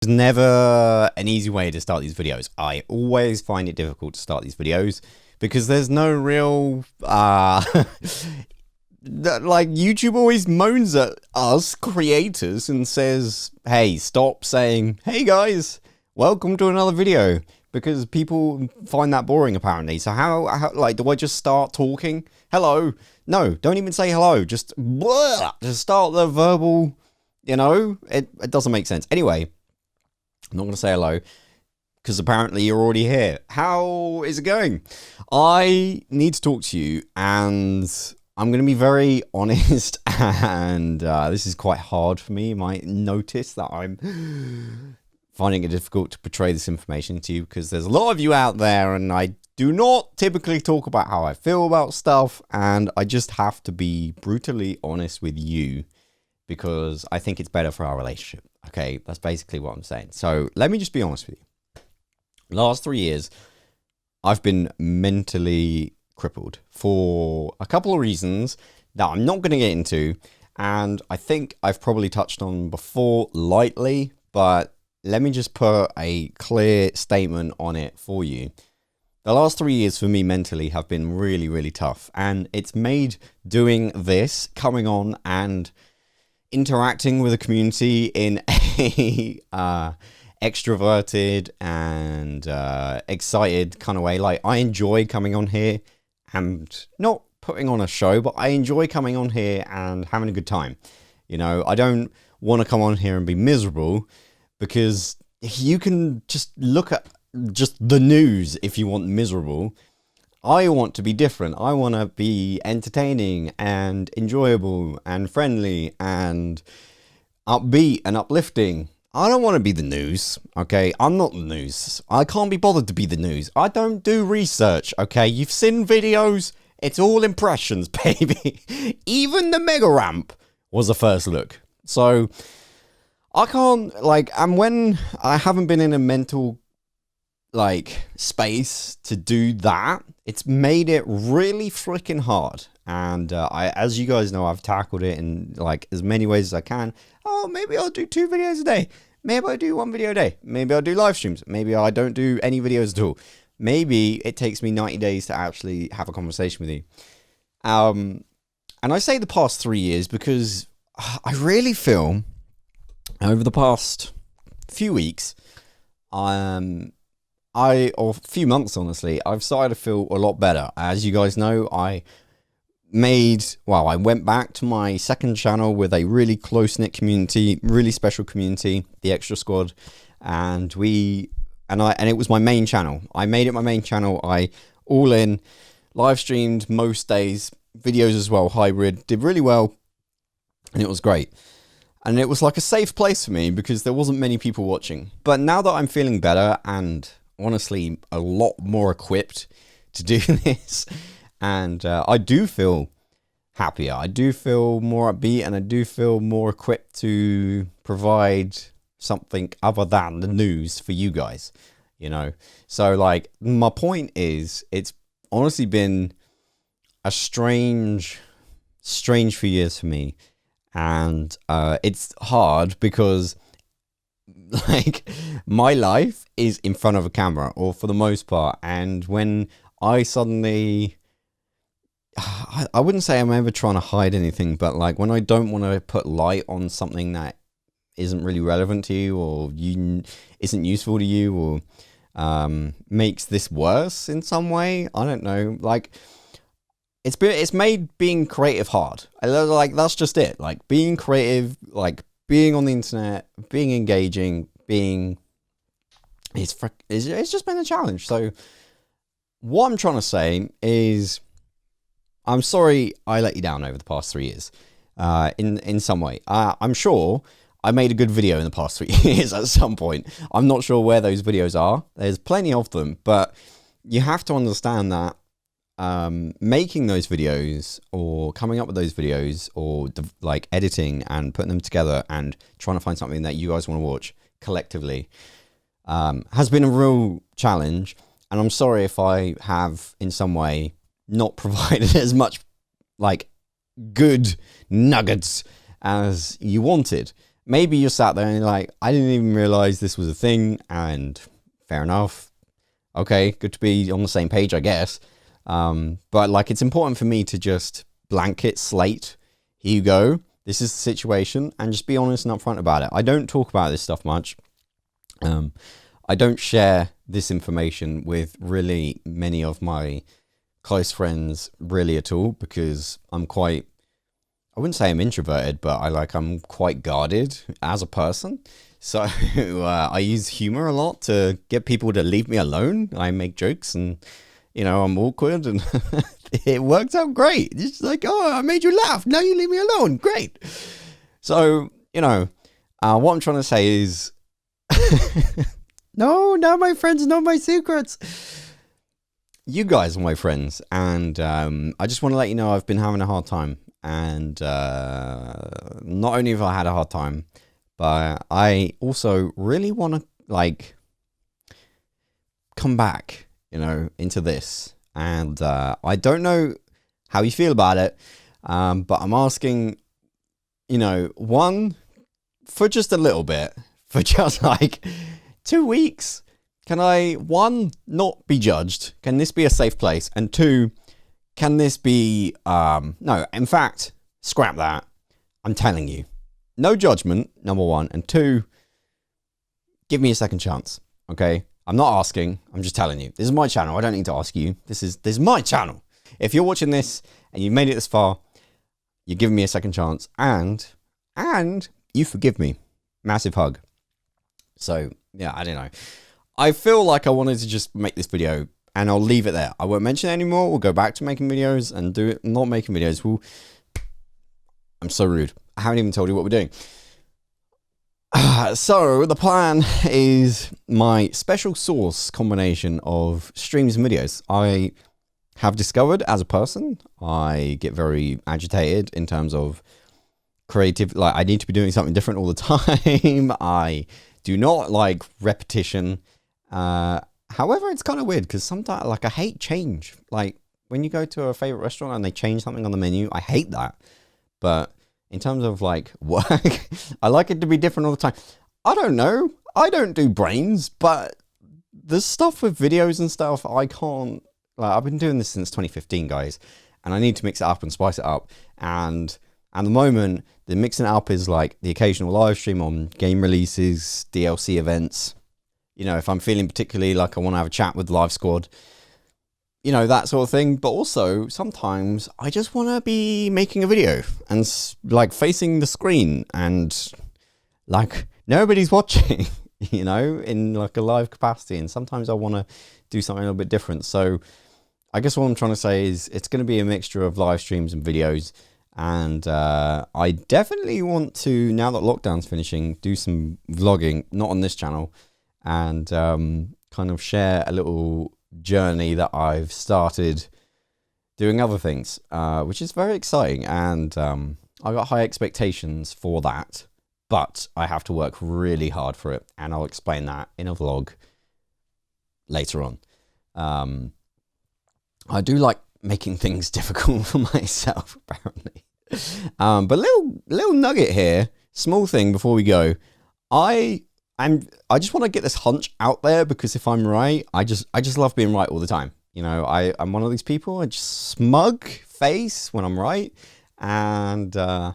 There's never an easy way to start these videos. I always find it difficult to start these videos because there's no real like YouTube always moans at us creators and says, hey, stop saying, hey guys, welcome to another video, because people find that boring apparently. So how like, do I just start talking? Hello? No, don't even say hello. Just start the verbal, you know, it doesn't make sense. Anyway, I'm not going to say hello because apparently you're already here. How is it going? I need to talk to you, and I'm going to be very honest, and this is quite hard for me. You might notice that I'm finding it difficult to portray this information to you because there's a lot of you out there, and I do not typically talk about how I feel about stuff, and I just have to be brutally honest with you because I think it's better for our relationship. Okay, that's basically what I'm saying. So let me just be honest with you. Last 3 years, I've been mentally crippled for a couple of reasons that I'm not going to get into, and I think I've probably touched on before lightly, but let me just put a clear statement on it for you. The last 3 years for me mentally have been really, really tough, and it's made doing this, coming on and interacting with a community in a extroverted and excited kind of way. Like, I enjoy coming on here and not putting on a show, but I enjoy coming on here and having a good time. You know, I don't want to come on here and be miserable, because you can just look at just the news if you want miserable. I want to be different. I want to be entertaining and enjoyable and friendly and upbeat and uplifting. I don't want to be the news, okay? I'm not the news. I can't be bothered to be the news. I don't do research, okay? You've seen videos. It's all impressions, baby. Even the mega ramp was a first look. So I can't, like, and when I haven't been in a mental like space to do that, it's made it really freaking hard. And as you guys know, I've tackled it in like as many ways as I can. Oh, maybe I'll do 2 videos a day. Maybe I'll do 1 video a day. Maybe I'll do live streams. Maybe I don't do any videos at all. Maybe it takes me 90 days to actually have a conversation with you. And I say the past 3 years because I really feel over the past few weeks, or few months, honestly, I've started to feel a lot better. As you guys know, I went back to my second channel with a really close-knit community, really special community, the Extra Squad, and it was my main channel. I made it my main channel. I all in live streamed most days, videos as well, hybrid, did really well, and it was great. And it was like a safe place for me because there wasn't many people watching. But now that I'm feeling better and honestly a lot more equipped to do this, and I do feel happier, I do feel more upbeat, and I do feel more equipped to provide something other than the news for you guys, you know. So like, my point is, it's honestly been a strange few years for me, and it's hard because like, my life is in front of a camera, or for the most part, and when I suddenly, I wouldn't say I'm ever trying to hide anything, but like when I don't want to put light on something that isn't really relevant to you, or isn't useful to you, or makes this worse in some way, I don't know, like, it's made being creative hard. Like, that's just it. Like, being creative, like being on the internet, being engaging, it's just been a challenge. So what I'm trying to say is, I'm sorry I let you down over the past 3 years, in some way. I'm sure I made a good video in the past 3 years at some point. I'm not sure where those videos are. There's plenty of them, but you have to understand that making those videos, or coming up with those videos, or like editing and putting them together and trying to find something that you guys want to watch collectively, has been a real challenge. And I'm sorry if I have in some way not provided as much like good nuggets as you wanted. maybe you're sat there and you're like, I didn't even realize this was a thing, and fair enough. Okay, good to be on the same page, I guess. But like, it's important for me to just blanket slate, here you go, this is the situation, and just be honest and upfront about it. I don't talk about this stuff much. I don't share this information with really many of my close friends really at all, because I'm quite, I wouldn't say I'm introverted, but I'm quite guarded as a person. So I use humor a lot to get people to leave me alone. I make jokes and, you know, I'm awkward, and it works out great. It's like, oh, I made you laugh. Now you leave me alone. Great. So, you know, what I'm trying to say is, no, now my friends know my secrets. You guys are my friends, and I just want to let you know I've been having a hard time. And not only have I had a hard time, but I also really want to, like, come back, you know, into this. And I don't know how you feel about it, but I'm asking, you know, one, for just a little bit, for just like 2 weeks, can I, one, not be judged? Can this be a safe place? And two, can this be, no, in fact, scrap that. I'm telling you, no judgment, number one. And two, give me a second chance, okay? I'm not asking, I'm just telling you. This is my channel, I don't need to ask you. This is my channel. If you're watching this and you've made it this far, you're giving me a second chance, and you forgive me. Massive hug. So, yeah, I don't know. I feel like I wanted to just make this video, and I'll leave it there. I won't mention it anymore. We'll go back to making videos and do it, not making videos. I'm so rude. I haven't even told you what we're doing. So the plan is my special sauce combination of streams and videos. I have discovered as a person, I get very agitated in terms of creative. Like, I need to be doing something different all the time. I do not like repetition. However, it's kind of weird because sometimes, like, I hate change. Like, when you go to a favorite restaurant and they change something on the menu, I hate that. But in terms of, like, work, I like it to be different all the time. I don't know. I don't do brains, but the stuff with videos and stuff, I can't. Like, I've been doing this since 2015, guys, and I need to mix it up and spice it up. And at the moment, the mixing it up is like the occasional live stream on game releases, DLC events. You know, if I'm feeling particularly like I want to have a chat with Live Squad, you know, that sort of thing. But also, sometimes I just want to be making a video and, like, facing the screen and, like, nobody's watching, you know, in, like, a live capacity. And sometimes I want to do something a little bit different. So I guess what I'm trying to say is it's going to be a mixture of live streams and videos. And I definitely want to, now that lockdown's finishing, do some vlogging, not on this channel, and kind of share a little journey that I've started doing other things, which is very exciting. And I got high expectations for that, but I have to work really hard for it. And I'll explain that in a vlog later on. I do like making things difficult for myself, apparently. But little nugget here, small thing before we go. I just want to get this hunch out there, because if I'm right, I just love being right all the time. You know, I'm one of these people. I just smug face when I'm right, and I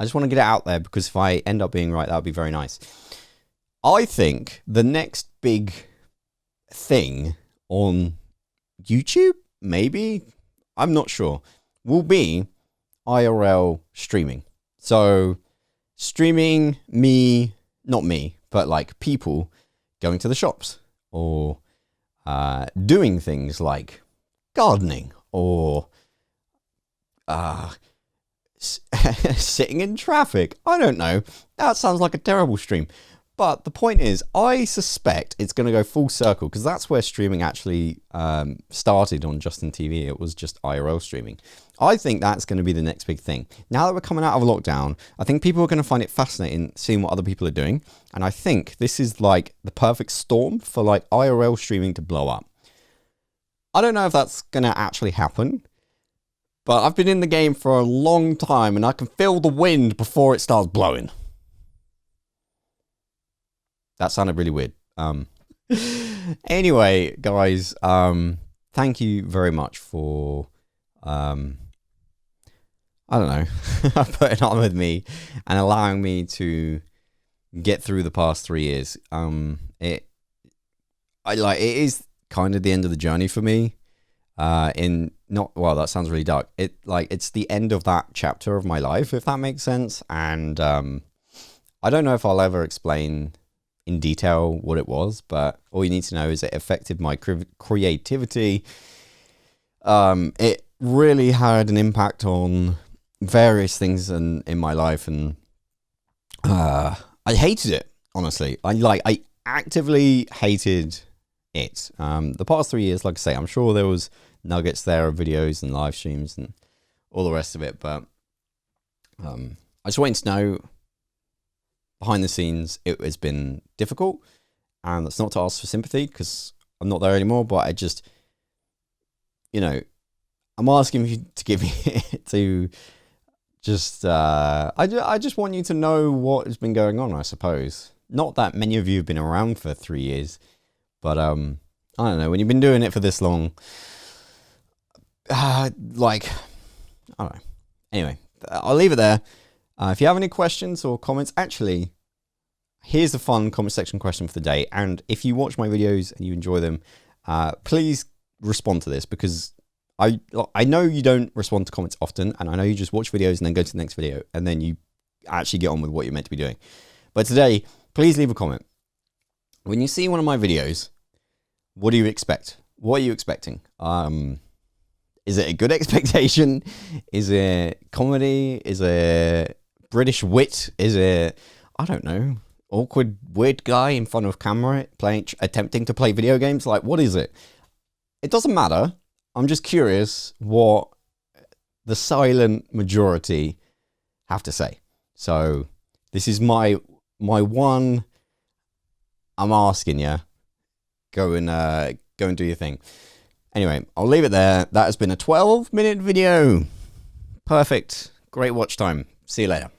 just want to get it out there, because if I end up being right, that would be very nice. I think the next big thing on YouTube, maybe, I'm not sure, will be IRL streaming. So streaming not me, but like people going to the shops, or doing things like gardening, or sitting in traffic. I don't know. That sounds like a terrible stream. But the point is, I suspect it's going to go full circle, because that's where streaming actually started on Justin TV. It was just IRL streaming. I think that's going to be the next big thing. Now that we're coming out of lockdown, I think people are going to find it fascinating seeing what other people are doing. And I think this is like the perfect storm for like IRL streaming to blow up. I don't know if that's going to actually happen, but I've been in the game for a long time and I can feel the wind before it starts blowing. That sounded really weird. Anyway, guys, thank you very much for, I don't know, putting on with me and allowing me to get through the past 3 years. It is kind of the end of the journey for me. That sounds really dark. It's the end of that chapter of my life, if that makes sense. And I don't know if I'll ever explain in detail what it was, but all you need to know is it affected my creativity. It really had an impact on various things in my life, and I hated it, honestly. I actively hated it. The past 3 years, like I say, I'm sure there was nuggets there of videos and live streams and all the rest of it, but I just want you to know, behind the scenes, it has been difficult, and that's not to ask for sympathy because I'm not there anymore, but I just, I'm asking you to give me to just I just want you to know what has been going on, I suppose. Not that many of you have been around for 3 years, but I don't know, when you've been doing it for this long, I don't know. Anyway, I'll leave it there. If you have any questions or comments, actually, here's the fun comment section question for the day. And if you watch my videos and you enjoy them, please respond to this, because I know you don't respond to comments often, and I know you just watch videos and then go to the next video, and then you actually get on with what you're meant to be doing. But today, please leave a comment. When you see one of my videos, what do you expect? What are you expecting? Is it a good expectation? Is it comedy? Is it British wit? Is it, I don't know, awkward weird guy in front of camera attempting to play video games? Like, what is it? It doesn't matter. I'm just curious what the silent majority have to say. So this is my one. I'm asking you, go and do your thing. Anyway, I'll leave it there. That has been a 12-minute video. Perfect. Great watch time. See you later.